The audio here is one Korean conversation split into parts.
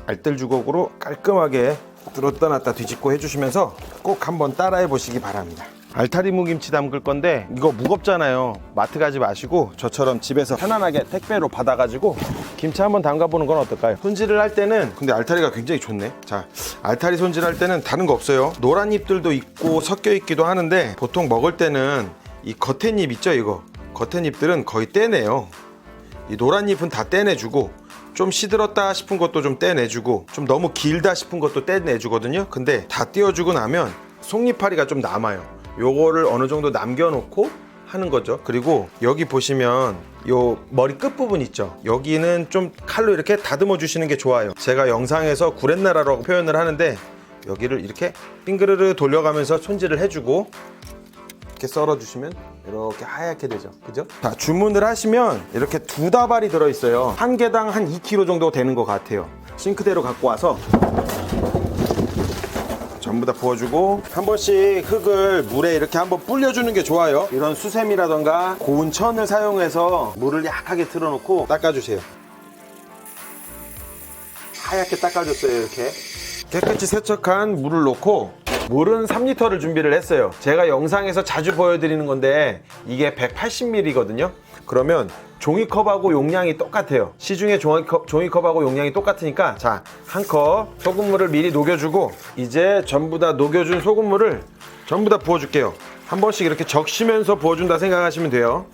알뜰 주걱으로 깔끔하게 들었다 놨다 뒤집고 해주시면서 꼭 한번 따라해 보시기 바랍니다. 알타리 무김치 담글 건데 이거 무겁잖아요. 마트 가지 마시고 저처럼 집에서 편안하게 택배로 받아가지고 김치 한번 담가보는 건 어떨까요? 손질을 할 때는 근데 알타리가 굉장히 좋네. 자, 알타리 손질할 때는 다른 거 없어요. 노란 잎들도 있고 섞여 있기도 하는데 보통 먹을 때는 이 겉에 잎 있죠, 이거 겉에 잎들은 거의 떼내요. 이 노란 잎은 다 떼내주고 좀 시들었다 싶은 것도 좀 떼내주고 좀 너무 길다 싶은 것도 떼내주거든요. 근데 다 띄워주고 나면 속잎파리가 좀 남아요. 요거를 어느 정도 남겨놓고 하는 거죠. 그리고 여기 보시면 요 머리 끝부분 있죠. 여기는 좀 칼로 이렇게 다듬어 주시는 게 좋아요. 제가 영상에서 구렛나라라고 표현을 하는데 여기를 이렇게 빙그르르 돌려가면서 손질을 해주고 이렇게 썰어 주시면 이렇게 하얗게 되죠. 그죠? 자, 주문을 하시면 이렇게 2다발이 들어있어요. 한 개당 한 2kg 정도 되는 것 같아요. 싱크대로 갖고 와서 전부 다 부어주고 한 번씩 흙을 물에 이렇게 한번 불려주는 게 좋아요. 이런 수세미라던가 고운 천을 사용해서 물을 약하게 틀어놓고 닦아주세요. 하얗게 닦아줬어요. 이렇게 깨끗이 세척한 물을 넣고 물은 3리터를 준비를 했어요. 제가 영상에서 자주 보여드리는 건데 이게 180ml거든요 그러면 종이컵하고 용량이 똑같아요. 시중에 종이컵하고 용량이 똑같으니까 자, 한 컵 소금물을 미리 녹여주고 이제 전부 다 녹여준 소금물을 전부 다 부어줄게요. 한 번씩 이렇게 적시면서 부어준다 생각하시면 돼요.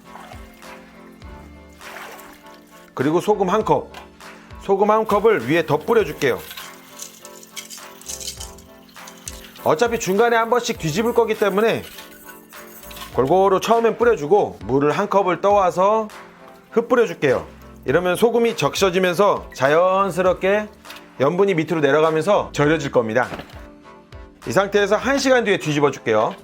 그리고 소금 한 컵을 위에 더 뿌려줄게요. 어차피 중간에 한 번씩 뒤집을 거기 때문에 골고루 처음엔 뿌려주고 물을 한 컵을 떠와서 흙 뿌려줄게요. 이러면 소금이 적셔지면서 자연스럽게 염분이 밑으로 내려가면서 절여질 겁니다. 이 상태에서 1시간 뒤에 뒤집어 줄게요.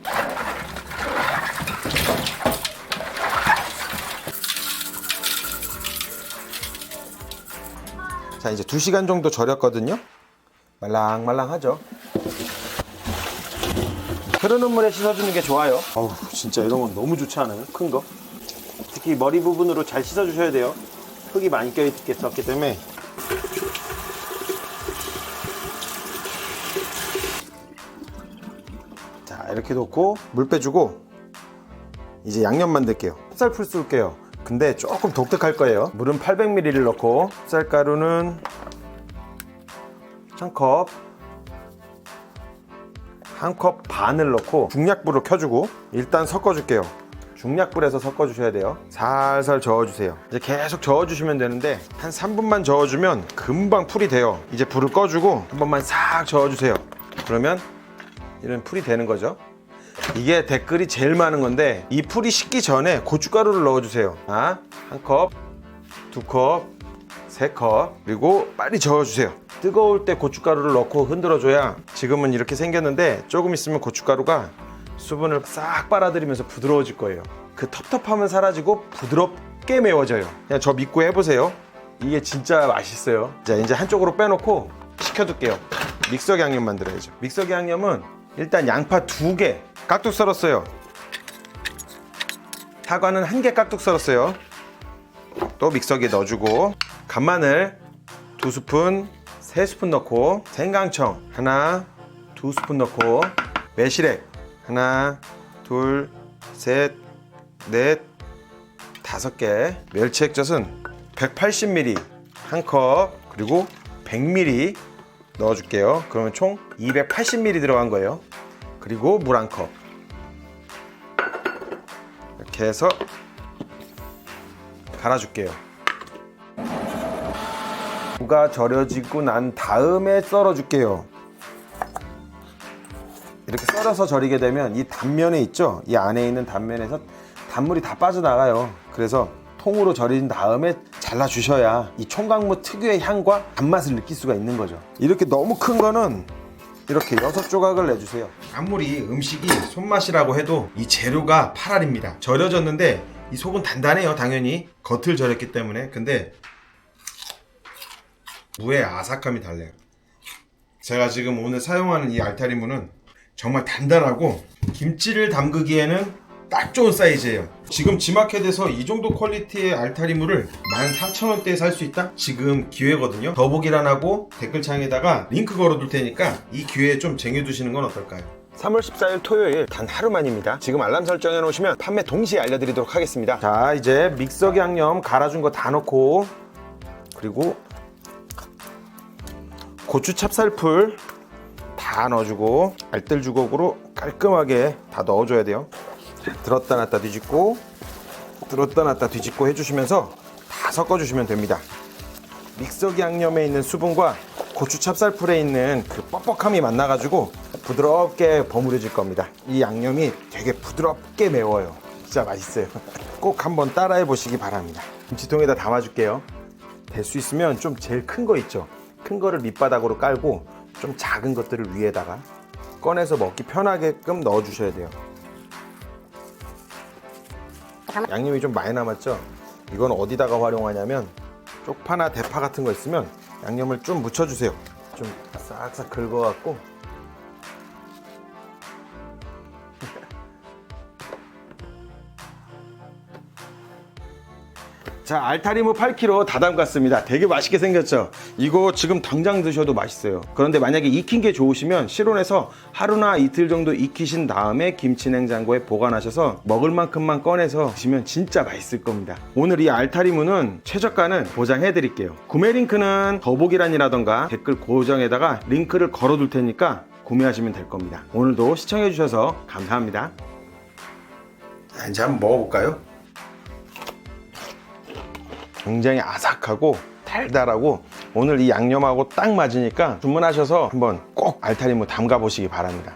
자, 이제 2시간 정도 절였거든요. 말랑말랑하죠. 흐르는 물에 씻어주는 게 좋아요. 어우, 진짜 이런 건 너무 좋지 않아요? 큰 거. 특히 머리 부분으로 잘 씻어주셔야 돼요. 흙이 많이 껴있기 때문에. 자, 이렇게 놓고 물 빼주고 이제 양념 만들게요. 찹쌀풀 쏠게요. 근데 조금 독특할 거예요. 물은 800ml를 넣고 쌀가루는 1컵, 1컵 반을 넣고 중약불을 켜주고 일단 섞어줄게요. 중약불에서 섞어주셔야 돼요. 살살 저어주세요. 이제 계속 저어주시면 되는데 한 3분만 저어주면 금방 풀이 돼요. 이제 불을 꺼주고 한 번만 싹 저어주세요. 그러면 이런 풀이 되는 거죠. 이게 댓글이 제일 많은 건데 이 풀이 식기 전에 고춧가루를 넣어주세요. 한 컵, 2컵, 3컵 그리고 빨리 저어주세요. 뜨거울 때 고춧가루를 넣고 흔들어줘야 지금은 이렇게 생겼는데 조금 있으면 고춧가루가 수분을 싹 빨아들이면서 부드러워질 거예요. 그 텁텁함은 사라지고 부드럽게 매워져요. 그냥 저 믿고 해보세요. 이게 진짜 맛있어요. 자, 이제 한쪽으로 빼놓고 식혀둘게요. 믹서기 양념 만들어야죠. 믹서기 양념은 일단 양파 2개 깍둑 썰었어요. 사과는 1개 깍둑 썰었어요. 또 믹서기에 넣어주고 간마늘 2스푼 3스푼 넣고 생강청 하나 2스푼 넣고 매실액 하나 둘 셋 넷 5개 멸치 액젓은 180ml 1컵 그리고 100ml 넣어줄게요. 그러면 총 280ml 들어간 거예요. 그리고 물 1컵 이렇게 해서 갈아줄게요. 무가 절여지고 난 다음에 썰어줄게요. 이렇게 썰어서 절이게 되면 이 단면에 있죠? 이 안에 있는 단면에서 단물이 다 빠져나가요. 그래서 통으로 절인 다음에 잘라주셔야 이 총각무 특유의 향과 단맛을 느낄 수가 있는 거죠. 이렇게 너무 큰 거는 이렇게 6조각을 내주세요. 아무리 음식이 손맛이라고 해도 이 재료가 8알입니다. 절여졌는데 이 속은 단단해요. 당연히 겉을 절였기 때문에. 근데 무의 아삭함이 달라요. 제가 지금 오늘 사용하는 이 알타리 무는 정말 단단하고 김치를 담그기에는 딱 좋은 사이즈예요. 지금 지마켓에서 이 정도 퀄리티의 알타리무를 14,000원대에 살 수 있다? 지금 기회거든요. 더보기란하고 댓글창에다가 링크 걸어둘 테니까 이 기회에 좀 쟁여두시는 건 어떨까요? 3월 14일 토요일 단 하루만입니다. 지금 알람 설정해 놓으시면 판매 동시에 알려드리도록 하겠습니다. 자, 이제 믹서기 양념 갈아준 거 다 넣고, 그리고 고추 찹쌀풀 다 넣어주고, 알뜰 주걱으로 깔끔하게 다 넣어줘야 돼요. 들었다 놨다 뒤집고, 들었다 놨다 뒤집고 해주시면서 다 섞어주시면 됩니다. 믹서기 양념에 있는 수분과 고추 찹쌀풀에 있는 그 뻑뻑함이 만나가지고 부드럽게 버무려질 겁니다. 이 양념이 되게 부드럽게 매워요. 진짜 맛있어요. 꼭 한번 따라해 보시기 바랍니다. 김치통에다 담아줄게요. 될 수 있으면 좀 제일 큰 거 있죠. 큰 거를 밑바닥으로 깔고 좀 작은 것들을 위에다가 꺼내서 먹기 편하게끔 넣어주셔야 돼요. 양념이 좀 많이 남았죠? 이건 어디다가 활용하냐면 쪽파나 대파 같은 거 있으면 양념을 좀 묻혀주세요. 좀 싹싹 긁어갖고 자, 알타리무 8kg 다 담갔습니다. 되게 맛있게 생겼죠? 이거 지금 당장 드셔도 맛있어요. 그런데 만약에 익힌 게 좋으시면 실온에서 하루나 이틀 정도 익히신 다음에 김치냉장고에 보관하셔서 먹을 만큼만 꺼내서 드시면 진짜 맛있을 겁니다. 오늘 이 알타리무는 최저가는 보장해 드릴게요. 구매 링크는 더보기란이라던가 댓글 고정에다가 링크를 걸어 둘 테니까 구매하시면 될 겁니다. 오늘도 시청해 주셔서 감사합니다. 이제 한번 먹어볼까요? 굉장히 아삭하고 달달하고 오늘 이 양념하고 딱 맞으니까 주문하셔서 한번 꼭 알타리무 담가 보시기 바랍니다.